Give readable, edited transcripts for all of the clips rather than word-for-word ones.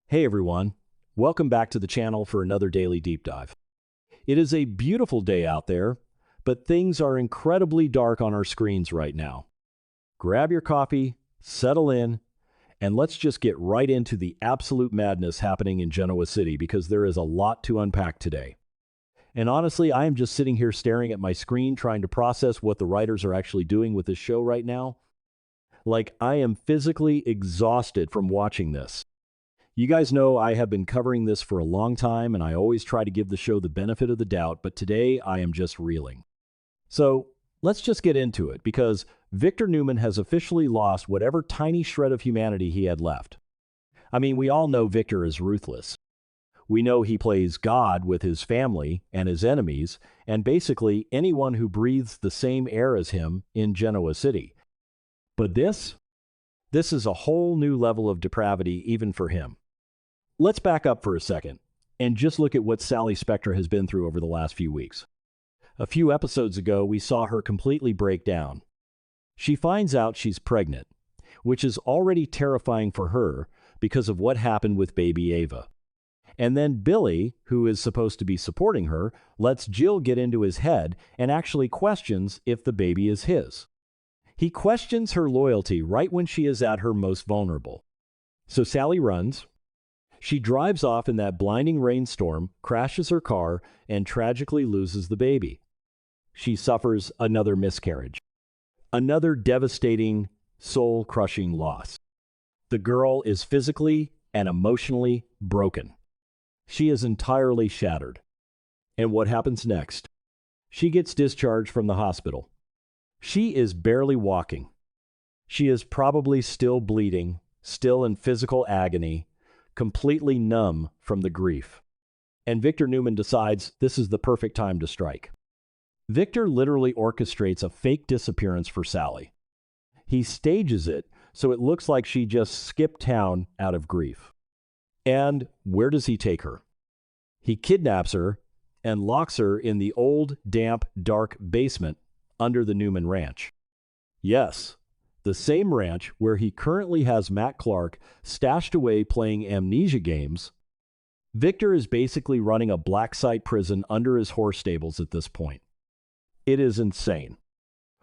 Hey everyone, welcome back to the channel for another daily deep dive. It is a beautiful day out there, but things are incredibly dark on our screens right now. Grab your coffee, settle in, and let's just get right into the absolute madness happening in Genoa City because there is a lot to unpack today. And honestly, I am just sitting here staring at my screen trying to process what the writers are actually doing with this show right now. I am physically exhausted from watching this. You guys know I have been covering this for a long time, and I always try to give the show the benefit of the doubt, but today I am just reeling. So let's just get into it, because Victor Newman has officially lost whatever tiny shred of humanity he had left. I mean, we all know Victor is ruthless. We know he plays God with his family and his enemies, and basically anyone who breathes the same air as him in Genoa City. But this is a whole new level of depravity even for him. Let's back up for a second and just look at what Sally Spectra has been through over the last few weeks. A few episodes ago, we saw her completely break down. She finds out she's pregnant, which is already terrifying for her because of what happened with baby Ava. And then Billy, who is supposed to be supporting her, lets Jill get into his head and actually questions if the baby is his. He questions her loyalty right when she is at her most vulnerable. So Sally runs. She drives off in that blinding rainstorm, crashes her car, and tragically loses the baby. She suffers another miscarriage. Another devastating, soul-crushing loss. The girl is physically and emotionally broken. She is entirely shattered. And what happens next? She gets discharged from the hospital. She is barely walking. She is probably still bleeding, still in physical agony, completely numb from the grief. And Victor Newman decides this is the perfect time to strike. Victor literally orchestrates a fake disappearance for Sally. He stages it so it looks like she just skipped town out of grief. And where does he take her? He kidnaps her and locks her in the old, damp, dark basement under the Newman Ranch. Yes, the same ranch where he currently has Matt Clark stashed away playing amnesia games. Victor is basically running a black site prison under his horse stables at this point. It is insane.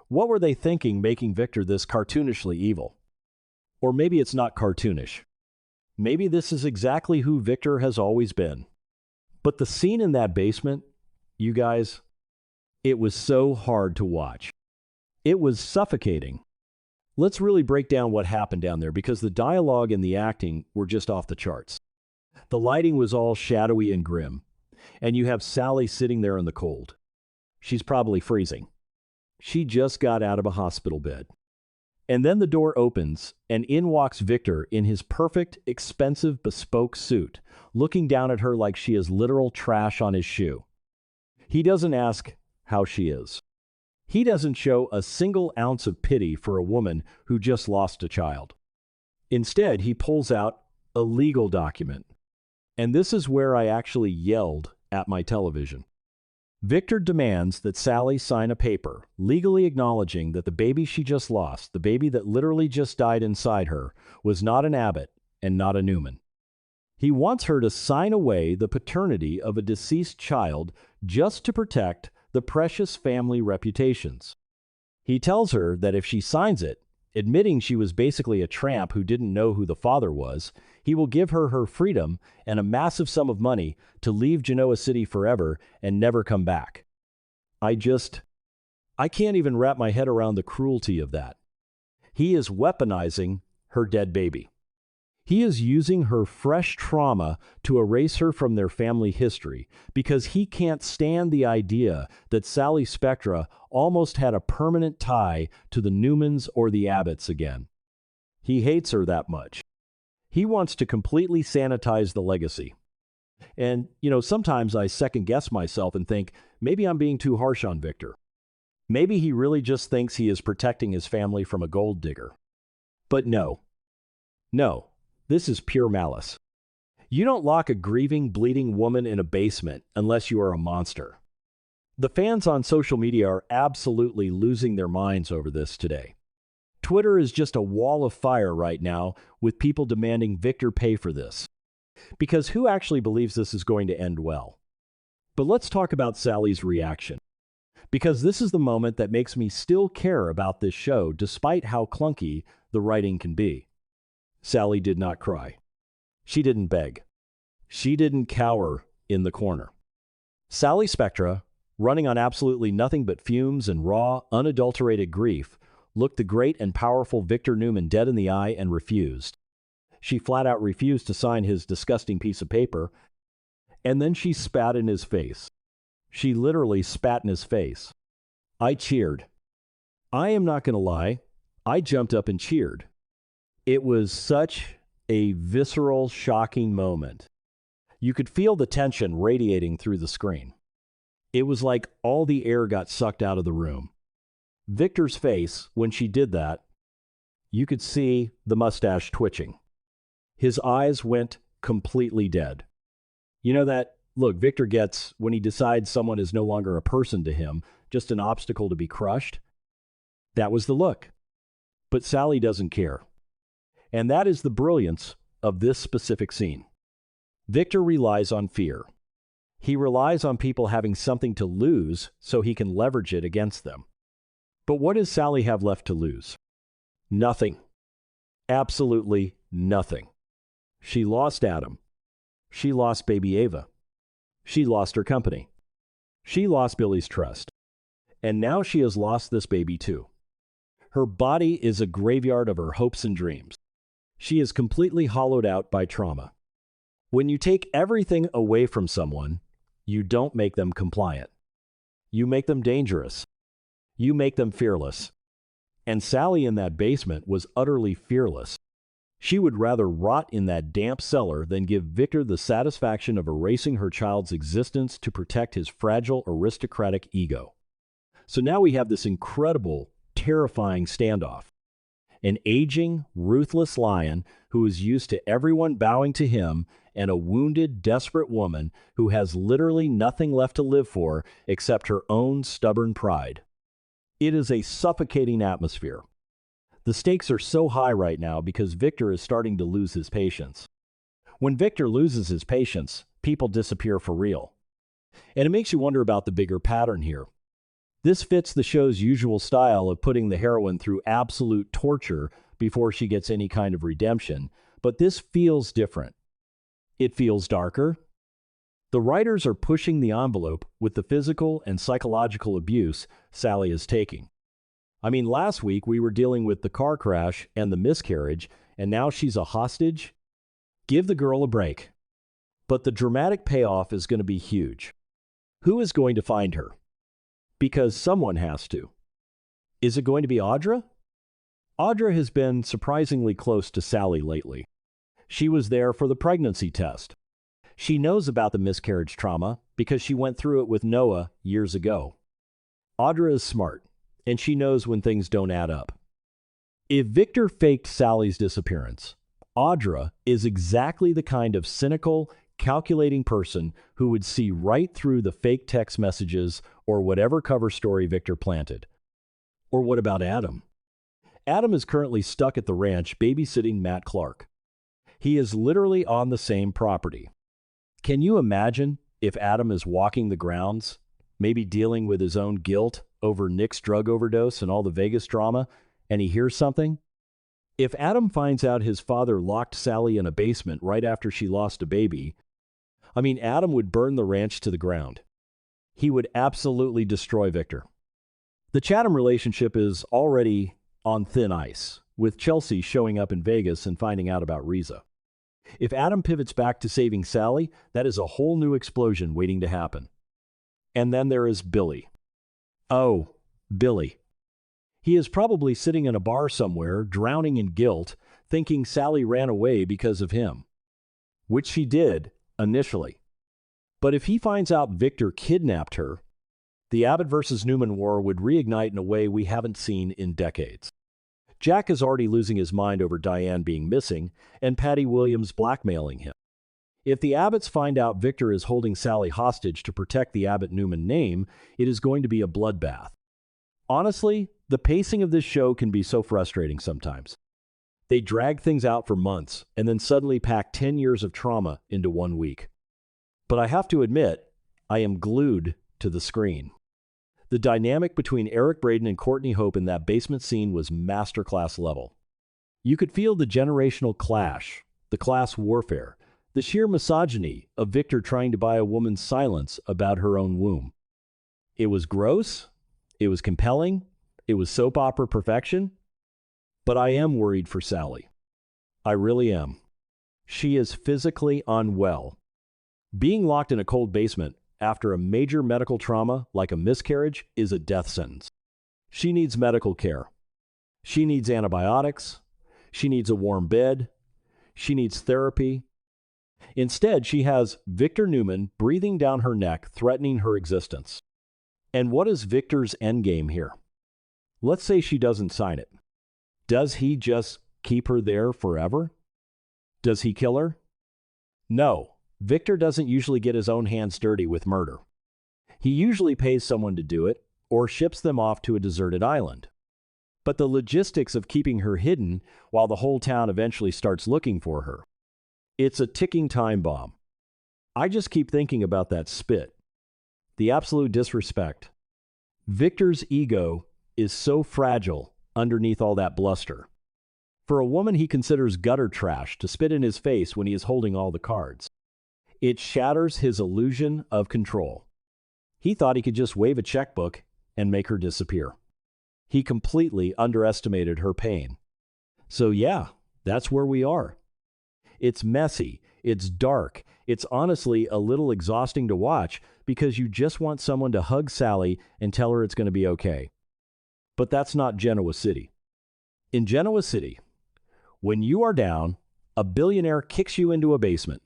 What were they thinking making Victor this cartoonishly evil? Or maybe it's not cartoonish. Maybe this is exactly who Victor has always been. But the scene in that basement, you guys, it was so hard to watch. It was suffocating. Let's really break down what happened down there because the dialogue and the acting were just off the charts. The lighting was all shadowy and grim, and you have Sally sitting there in the cold. She's probably freezing. She just got out of a hospital bed. And then the door opens, and in walks Victor in his perfect, expensive, bespoke suit, looking down at her like she is literal trash on his shoe. He doesn't ask how she is. He doesn't show a single ounce of pity for a woman who just lost a child. Instead, he pulls out a legal document. And this is where I actually yelled at my television. Victor demands that Sally sign a paper, legally acknowledging that the baby she just lost, the baby that literally just died inside her, was not an Abbott and not a Newman. He wants her to sign away the paternity of a deceased child just to protect the precious family reputations. He tells her that if she signs it, admitting she was basically a tramp who didn't know who the father was, he will give her her freedom and a massive sum of money to leave Genoa City forever and never come back. I can't even wrap my head around the cruelty of that. He is weaponizing her dead baby. He is using her fresh trauma to erase her from their family history because he can't stand the idea that Sally Spectra almost had a permanent tie to the Newmans or the Abbotts again. He hates her that much. He wants to completely sanitize the legacy. And, sometimes I second guess myself and think, maybe I'm being too harsh on Victor. Maybe he really just thinks he is protecting his family from a gold digger. But no. This is pure malice. You don't lock a grieving, bleeding woman in a basement unless you are a monster. The fans on social media are absolutely losing their minds over this today. Twitter is just a wall of fire right now with people demanding Victor pay for this. Because who actually believes this is going to end well? But let's talk about Sally's reaction. Because this is the moment that makes me still care about this show despite how clunky the writing can be. Sally did not cry. She didn't beg. She didn't cower in the corner. Sally Spectra, running on absolutely nothing but fumes and raw, unadulterated grief, looked the great and powerful Victor Newman dead in the eye and refused. She flat out refused to sign his disgusting piece of paper, and then she spat in his face. She literally spat in his face. I cheered. I am not going to lie, I jumped up and cheered. It was such a visceral, shocking moment. You could feel the tension radiating through the screen. It was like all the air got sucked out of the room. Victor's face, when she did that, you could see the mustache twitching. His eyes went completely dead. You know that look Victor gets when he decides someone is no longer a person to him, just an obstacle to be crushed? That was the look. But Sally doesn't care. And that is the brilliance of this specific scene. Victor relies on fear. He relies on people having something to lose so he can leverage it against them. But what does Sally have left to lose? Nothing. Absolutely nothing. She lost Adam. She lost baby Ava. She lost her company. She lost Billy's trust. And now she has lost this baby too. Her body is a graveyard of her hopes and dreams. She is completely hollowed out by trauma. When you take everything away from someone, you don't make them compliant. You make them dangerous. You make them fearless. And Sally in that basement was utterly fearless. She would rather rot in that damp cellar than give Victor the satisfaction of erasing her child's existence to protect his fragile aristocratic ego. So now we have this incredible, terrifying standoff. An aging, ruthless lion who is used to everyone bowing to him, and a wounded, desperate woman who has literally nothing left to live for except her own stubborn pride. It is a suffocating atmosphere. The stakes are so high right now because Victor is starting to lose his patience. When Victor loses his patience, people disappear for real. And it makes you wonder about the bigger pattern here. This fits the show's usual style of putting the heroine through absolute torture before she gets any kind of redemption, but this feels different. It feels darker. The writers are pushing the envelope with the physical and psychological abuse Sally is taking. I mean, last week we were dealing with the car crash and the miscarriage, and now she's a hostage? Give the girl a break. But the dramatic payoff is going to be huge. Who is going to find her? Because someone has to. Is it going to be Audra? Audra has been surprisingly close to Sally lately. She was there for the pregnancy test. She knows about the miscarriage trauma because she went through it with Noah years ago. Audra is smart, and she knows when things don't add up. If Victor faked Sally's disappearance, Audra is exactly the kind of cynical, calculating person who would see right through the fake text messages or whatever cover story Victor planted. Or what about Adam? Adam is currently stuck at the ranch babysitting Matt Clark. He is literally on the same property. Can you imagine if Adam is walking the grounds, maybe dealing with his own guilt over Nick's drug overdose and all the Vegas drama, and he hears something? If Adam finds out his father locked Sally in a basement right after she lost a baby, Adam would burn the ranch to the ground. He would absolutely destroy Victor. The Chatham relationship is already on thin ice, with Chelsea showing up in Vegas and finding out about Riza. If Adam pivots back to saving Sally, that is a whole new explosion waiting to happen. And then there is Billy. Oh, Billy. He is probably sitting in a bar somewhere, drowning in guilt, thinking Sally ran away because of him. Which she did, initially. But if he finds out Victor kidnapped her, the Abbott versus Newman war would reignite in a way we haven't seen in decades. Jack is already losing his mind over Diane being missing and Patty Williams blackmailing him. If the Abbotts find out Victor is holding Sally hostage to protect the Abbott-Newman name, it is going to be a bloodbath. Honestly, the pacing of this show can be so frustrating sometimes. They drag things out for months and then suddenly pack 10 years of trauma into 1 week. But I have to admit, I am glued to the screen. The dynamic between Eric Braeden and Courtney Hope in that basement scene was masterclass level. You could feel the generational clash, the class warfare, the sheer misogyny of Victor trying to buy a woman's silence about her own womb. It was gross, it was compelling, it was soap opera perfection, but I am worried for Sally. I really am. She is physically unwell. Being locked in a cold basement after a major medical trauma like a miscarriage is a death sentence. She needs medical care. She needs antibiotics. She needs a warm bed. She needs therapy. Instead, she has Victor Newman breathing down her neck, threatening her existence. And what is Victor's endgame here? Let's say she doesn't sign it. Does he just keep her there forever? Does he kill her? No, Victor doesn't usually get his own hands dirty with murder. He usually pays someone to do it or ships them off to a deserted island. But the logistics of keeping her hidden while the whole town eventually starts looking for her, it's a ticking time bomb. I just keep thinking about that spit. The absolute disrespect. Victor's ego is so fragile underneath all that bluster. For a woman he considers gutter trash to spit in his face when he is holding all the cards, it shatters his illusion of control. He thought he could just wave a checkbook and make her disappear. He completely underestimated her pain. So yeah, that's where we are. It's messy, it's dark, it's honestly a little exhausting to watch because you just want someone to hug Sally and tell her it's going to be okay. But that's not Genoa City. In Genoa City, when you are down, a billionaire kicks you into a basement.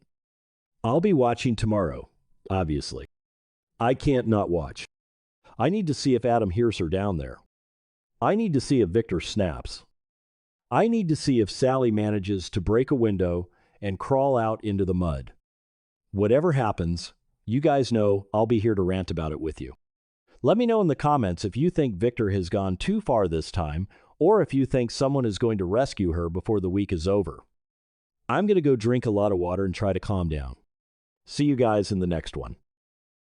I'll be watching tomorrow, obviously. I can't not watch. I need to see if Adam hears her down there. I need to see if Victor snaps. I need to see if Sally manages to break a window and crawl out into the mud. Whatever happens, you guys know I'll be here to rant about it with you. Let me know in the comments if you think Victor has gone too far this time, or if you think someone is going to rescue her before the week is over. I'm going to go drink a lot of water and try to calm down. See you guys in the next one.